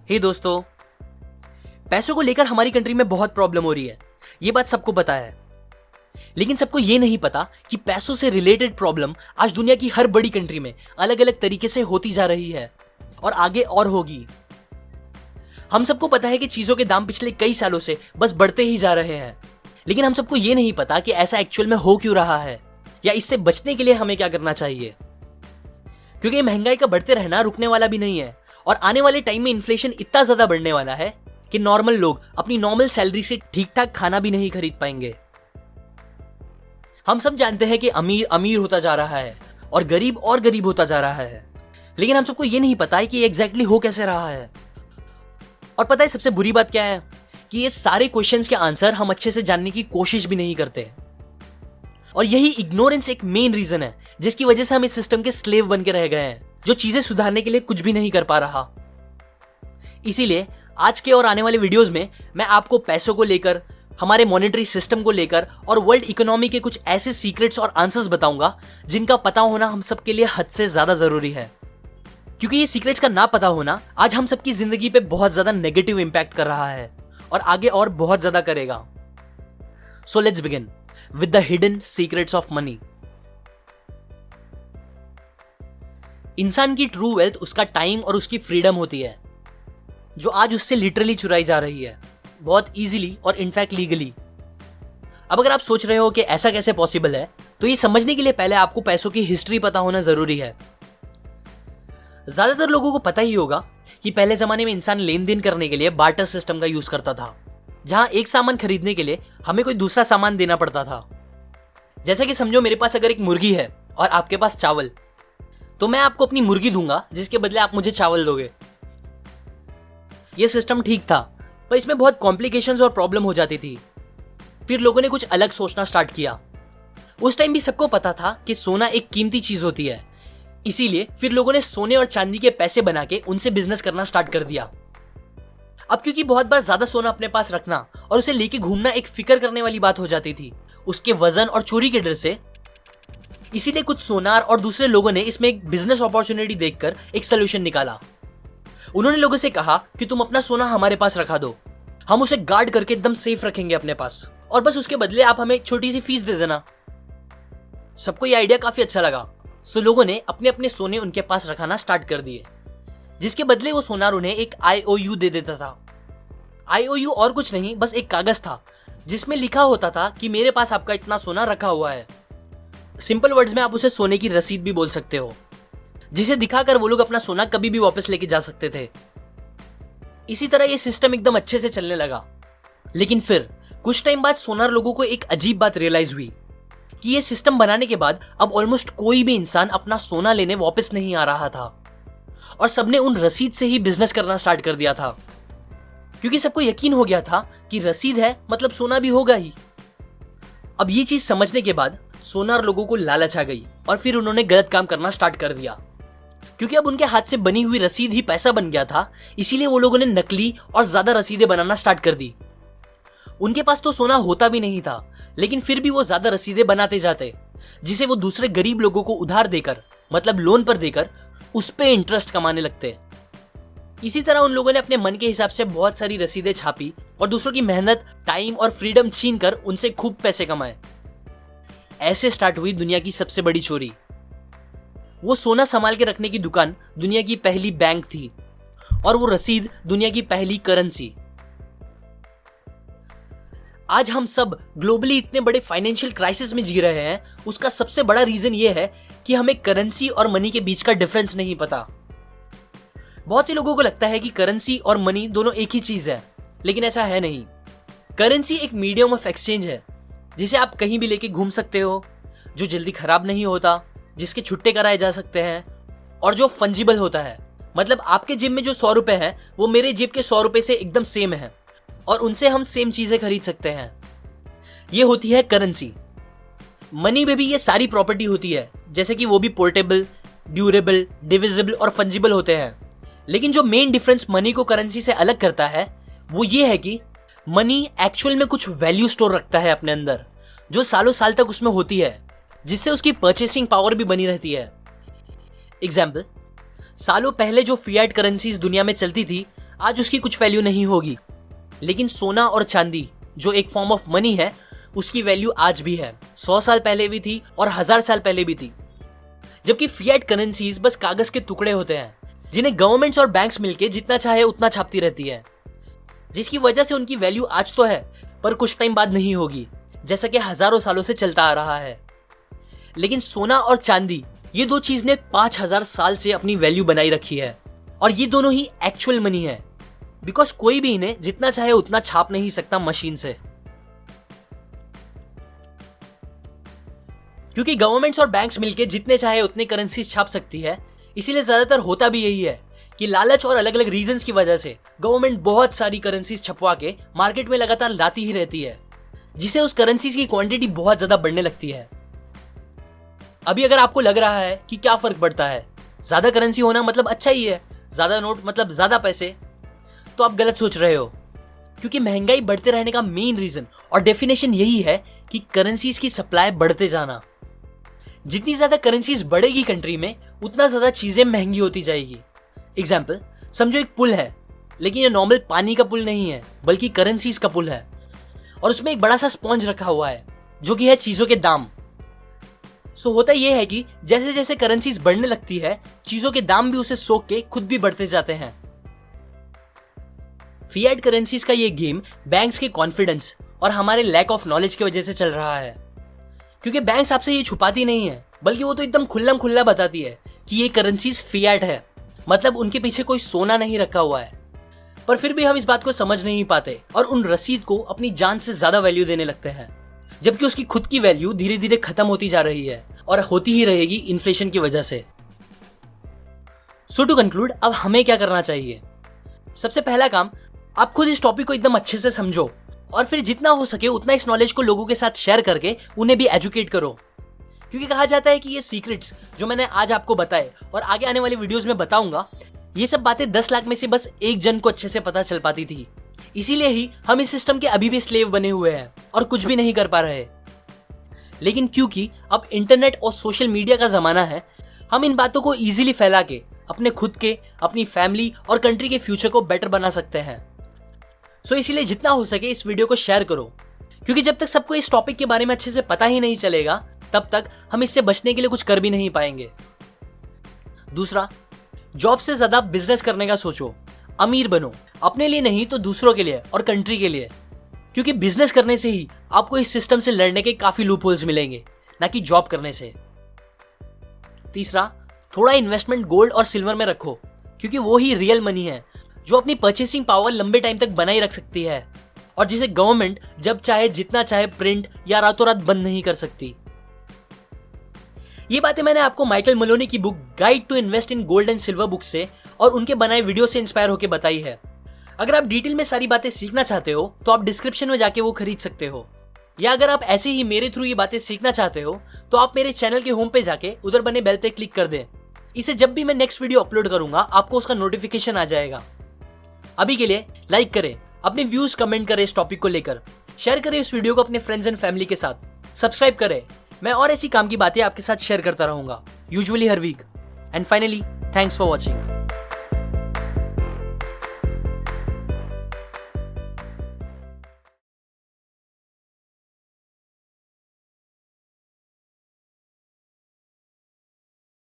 हे दोस्तों, पैसों को लेकर हमारी कंट्री में बहुत प्रॉब्लम हो रही है। ये बात सबको पता है, लेकिन सबको ये नहीं पता कि पैसों से रिलेटेड प्रॉब्लम आज दुनिया की हर बड़ी कंट्री में अलग अलग तरीके से होती जा रही है और आगे और होगी। हम सबको पता है कि चीजों के दाम पिछले कई सालों से बस बढ़ते ही जा रहे हैं, लेकिन हम सबको ये नहीं पता कि ऐसा एक्चुअल में हो क्यों रहा है या इससे बचने के लिए हमें क्या करना चाहिए। क्योंकि महंगाई का बढ़ते रहना रुकने वाला भी नहीं है और आने वाले टाइम में इन्फ्लेशन इतना ज्यादा बढ़ने वाला है कि नॉर्मल लोग अपनी नॉर्मल सैलरी से ठीक ठाक खाना भी नहीं खरीद पाएंगे। हम सब जानते हैं कि अमीर अमीर होता जा रहा है और गरीब होता जा रहा है, लेकिन हम सबको ये नहीं पता है कि एग्जैक्टली हो कैसे रहा है। और पता है सबसे बुरी बात क्या है कि ये सारे क्वेश्चंस के आंसर हम अच्छे से जानने की कोशिश भी नहीं करते। और यही इग्नोरेंस एक मेन रीजन है जिसकी वजह से हम इस सिस्टम के स्लेव बन के रह गए हैं, जो चीजें सुधारने के लिए कुछ भी नहीं कर पा रहा। इसीलिए आज के और आने वाले वीडियोस में मैं आपको पैसों को लेकर, हमारे मॉनेटरी सिस्टम को लेकर और वर्ल्ड इकोनॉमी के कुछ ऐसे सीक्रेट्स और आंसर्स बताऊंगा जिनका पता होना हम सबके लिए हद से ज्यादा जरूरी है। क्योंकि ये सीक्रेट्स का ना पता होना आज हम सबकी जिंदगी पे बहुत ज्यादा नेगेटिव इंपैक्ट कर रहा है और आगे और बहुत ज्यादा करेगा। So let's begin with the hidden secrets of money. इंसान की ट्रू वेल्थ उसका टाइम और उसकी फ्रीडम होती है, जो आज उससे लिटरली चुराई जा रही है, बहुत इजीली और इनफैक्ट लीगली। अब अगर आप सोच रहे हो कि ऐसा कैसे पॉसिबल है, तो ये समझने के लिए पहले आपको पैसों की हिस्ट्री पता होना जरूरी है। ज्यादातर लोगों को पता ही होगा कि पहले जमाने में इंसान लेन देन करने के लिए बार्टर सिस्टम का यूज करता था, जहां एक सामान खरीदने के लिए हमें कोई दूसरा सामान देना पड़ता था। जैसे कि समझो मेरे पास अगर एक मुर्गी है और आपके पास चावल, तो मैं आपको अपनी मुर्गी दूंगा जिसके बदले आप मुझे चावल दोगे। यह सिस्टम ठीक था, पर इसमें बहुत कॉम्प्लिकेशंस और प्रॉब्लम हो जाती थी। फिर लोगों ने कुछ अलग सोचना स्टार्ट किया। उस टाइम भी सबको पता था कि सोना एक कीमती चीज होती है, इसीलिए फिर लोगों ने सोने और चांदी के पैसे बना के उनसे बिजनेस करना स्टार्ट कर दिया। अब क्योंकि बहुत बार ज्यादा सोना अपने पास रखना और उसे लेके घूमना एक फिक्र करने वाली बात हो जाती थी, उसके वजन और चोरी के डर से, इसीलिए कुछ सोनार और दूसरे लोगों ने इसमें एक बिजनेस अपॉर्चुनिटी देखकर एक सोल्यूशन निकाला। उन्होंने लोगों से कहा कि तुम अपना सोना हमारे पास रखा दो, हम उसे गार्ड करके एकदम सेफ रखेंगे अपने पास, और बस उसके बदले आप हमें एक छोटी सी फीस दे देना। सबको ये आइडिया काफी अच्छा लगा, सो लोगों ने अपने अपने सोने उनके पास रखाना स्टार्ट कर दिए, जिसके बदले वो सोनार उन्हें एक IOU दे देता था। IOU और कुछ नहीं, बस एक कागज था जिसमें लिखा होता था कि मेरे पास आपका इतना सोना रखा हुआ है। सिंपल वर्ड्स में आप उसे सोने की रसीद भी बोल सकते हो, जिसे दिखाकर वो लोग अपना सोना कभी भी वापस लेके जा सकते थे। इसी तरह ये सिस्टम एकदम अच्छे से चलने लगा। लेकिन फिर कुछ टाइम बाद सोनार लोगों को एक अजीब बात रियलाइज हुई कि ये सिस्टम बनाने के बाद अब ऑलमोस्ट कोई भी इंसान अपना सोना लेने वापस नहीं आ रहा था और सबने उन रसीद से ही बिजनेस करना स्टार्ट कर दिया था, क्योंकि सबको यकीन हो गया था कि रसीद है मतलब सोना भी होगा ही। अब ये चीज समझने के बाद सोनार लोगों को लालच आ गई और फिर उन्होंने गलत काम करना स्टार्ट कर दिया। क्योंकि अब उनके हाथ से बनी हुई रसीद ही पैसा बन गया था, इसीलिए वो लोगों ने नकली और ज्यादा रसीदें बनाना स्टार्ट कर दी। उनके पास तो सोना होता भी नहीं था, लेकिन फिर भी वो ज्यादा रसीदें बनाते जाते, जिसे वो दूसरे गरीब लोगों को उधार देकर, मतलब लोन पर देकर, उस पे इंटरेस्ट कमाने लगते। इसी तरह उन लोगों ने अपने मन के हिसाब से बहुत सारी रसीदें छापी और दूसरों की मेहनत, टाइम और फ्रीडम छीन कर उनसे खूब पैसे कमाए। ऐसे स्टार्ट हुई दुनिया की सबसे बड़ी चोरी। वो सोना संभाल के रखने की दुकान दुनिया की पहली बैंक थी और वो रसीद दुनिया की पहली करेंसी। आज हम सब ग्लोबली इतने बड़े फाइनेंशियल क्राइसिस में जी रहे हैं, उसका सबसे बड़ा रीजन ये है कि हमें करेंसी और मनी के बीच का डिफरेंस नहीं पता। बहुत से लोगों को लगता है कि करेंसी और मनी दोनों एक ही चीज है, लेकिन ऐसा है नहीं। करेंसी एक मीडियम ऑफ एक्सचेंज है जिसे आप कहीं भी लेके घूम सकते हो, जो जल्दी खराब नहीं होता, जिसके छुट्टे कराए जा सकते हैं और जो फंजिबल होता है। मतलब आपके जेब में जो 100 रुपए है वो मेरे जेब के 100 रुपए से एकदम सेम है और उनसे हम सेम चीजें खरीद सकते हैं। ये होती है करेंसी। मनी में भी ये सारी प्रॉपर्टी होती है, जैसे कि वो भी पोर्टेबल, ड्यूरेबल, डिविजिबल और फंजिबल होते हैं। लेकिन जो मेन डिफरेंस मनी को करेंसी से अलग करता है वो ये है कि मनी एक्चुअल में कुछ वैल्यू स्टोर रखता है अपने अंदर, जो सालों साल तक उसमें होती है, जिससे उसकी परचेसिंग पावर भी बनी रहती है। एग्जाम्पल, सालों पहले जो फिएट करेंसीज दुनिया में चलती थी, आज उसकी कुछ वैल्यू नहीं होगी। लेकिन सोना और चांदी जो एक फॉर्म ऑफ मनी है, उसकी वैल्यू आज भी है, 100 साल पहले भी थी और 1000 साल पहले भी थी। जबकि फिएट करेंसीज बस कागज के टुकड़े होते हैं जिन्हें गवर्नमेंट्स और बैंक्स मिलके जितना चाहे उतना छापती रहती है, जिसकी वजह से उनकी वैल्यू आज तो है पर कुछ टाइम बाद नहीं होगी, जैसा कि हजारों सालों से चलता आ रहा है। लेकिन सोना और चांदी, ये दो चीज ने 5000 साल से अपनी वैल्यू बनाई रखी है और ये दोनों ही एक्चुअल मनी है, बिकॉज कोई भी इन्हें जितना चाहे उतना छाप नहीं सकता मशीन से। क्योंकि गवर्नमेंट्स और बैंक्स मिलके जितने चाहे उतने करेंसीज छाप सकती है, इसीलिए ज्यादातर होता भी यही है कि लालच और अलग अलग रीजंस की वजह से गवर्नमेंट बहुत सारी करेंसीज छपवा के मार्केट में लगातार लाती ही रहती है, जिसे उस करेंसीज की क्वांटिटी बहुत ज्यादा बढ़ने लगती है। अभी अगर आपको लग रहा है कि क्या फर्क पड़ता है, ज्यादा करेंसी होना मतलब अच्छा ही है, ज्यादा नोट मतलब ज्यादा पैसे, तो आप गलत सोच रहे हो। क्योंकि महंगाई बढ़ते रहने का मेन रीजन और डेफिनेशन यही है कि करेंसीज की सप्लाई बढ़ते जाना। जितनी ज्यादा करेंसीज बढ़ेगी कंट्री में, उतना ज्यादा चीजें महंगी होती जाएगी। एग्जाम्पल, समझो एक पुल है, लेकिन ये नॉर्मल पानी का पुल नहीं है बल्कि करेंसीज का पुल है, और उसमें एक बड़ा सा स्पॉन्ज रखा हुआ है जो कि है चीजों के दाम। सो होता यह है कि जैसे जैसे करेंसीज बढ़ने लगती है, चीजों के दाम भी उसे सोख के खुद भी बढ़ते जाते हैं। फिएट करेंसीज का ये गेम बैंक्स के कॉन्फिडेंस और हमारे लैक ऑफ नॉलेज की वजह से चल रहा है। क्योंकि बैंक्स आपसे ये छुपाती नहीं है, बल्कि वो तो एकदम खुल्लम खुल्ला बताती है कि ये करेंसीज फिएट है, मतलब उनके पीछे कोई सोना नहीं रखा हुआ है। पर फिर भी हम इस बात को समझ नहीं पाते और उन रसीद को अपनी जान से ज्यादा वैल्यू देने लगते हैं, जबकि उसकी खुद की वैल्यू धीरे धीरे खत्म होती जा रही है और होती ही रहेगी इन्फ्लेशन की वजह से। सो टू कंक्लूड, अब हमें क्या करना चाहिए? सबसे पहला काम, आप खुद इस टॉपिक को एकदम अच्छे से समझो और फिर जितना हो सके उतना इस नॉलेज को लोगों के साथ शेयर करके उन्हें भी एजुकेट करो। क्योंकि कहा जाता है कि ये सीक्रेट्स जो मैंने आज आपको बताए और आगे आने वाली वीडियोस में बताऊंगा, ये सब बातें 10 लाख में से बस एक जन को अच्छे से पता चल पाती थी। इसीलिए ही हम इस सिस्टम के अभी भी स्लेव बने हुए हैं और कुछ भी नहीं कर पा रहे। लेकिन क्योंकि अब इंटरनेट और सोशल मीडिया का जमाना है, हम इन बातों को इजीली फैला के अपने खुद के, अपनी फैमिली और कंट्री के फ्यूचर को बेटर बना सकते हैं। सो इसीलिए जितना हो सके इस वीडियो को शेयर करो, क्योंकि जब तक सबको इस टॉपिक के बारे में अच्छे से पता ही नहीं चलेगा, तब तक हम इससे बचने के लिए कुछ कर भी नहीं पाएंगे। दूसरा, जॉब से ज्यादा बिजनेस करने का सोचो, अमीर बनो, अपने लिए नहीं तो दूसरों के लिए और कंट्री के लिए। क्योंकि बिजनेस करने से ही आपको इस सिस्टम से लड़ने के काफी लूप होल्स मिलेंगे, ना कि जॉब करने से। तीसरा, थोड़ा इन्वेस्टमेंट गोल्ड और सिल्वर में रखो, क्योंकि वो ही रियल मनी है जो अपनी परचेसिंग पावर लंबे टाइम तक बनाए रख सकती है और जिसे गवर्नमेंट जब चाहे जितना चाहे प्रिंट या रातों रात बंद नहीं कर सकती। ये बातें मैंने आपको माइकल मलोनी की book guide to invest in gold and silver book से और उनके बनाए वीडियो से इंस्पायर होकर बताई है। अगर आप डिटेल में सारी बातें सीखना चाहते हो तो आप डिस्क्रिप्शन में जाके वो खरीद सकते हो, या अगर आप ऐसे ही मेरे थ्रू ये बातें सीखना चाहते हो तो आप मेरे चैनल के होम पे जाके उधर बने बेल पे क्लिक कर दें। इसे जब भी मैं नेक्स्ट वीडियो अपलोड करूंगा आपको उसका नोटिफिकेशन आ जाएगा। अभी के लिए लाइक करें, अपने व्यूज कमेंट करें इस टॉपिक को लेकर, शेयर करें इस वीडियो को अपने फ्रेंड्स एंड फैमिली के साथ, सब्सक्राइब करें। मैं और ऐसी काम की बातें आपके साथ शेयर करता रहूंगा, यूजुअली हर week. And finally, thanks for watching.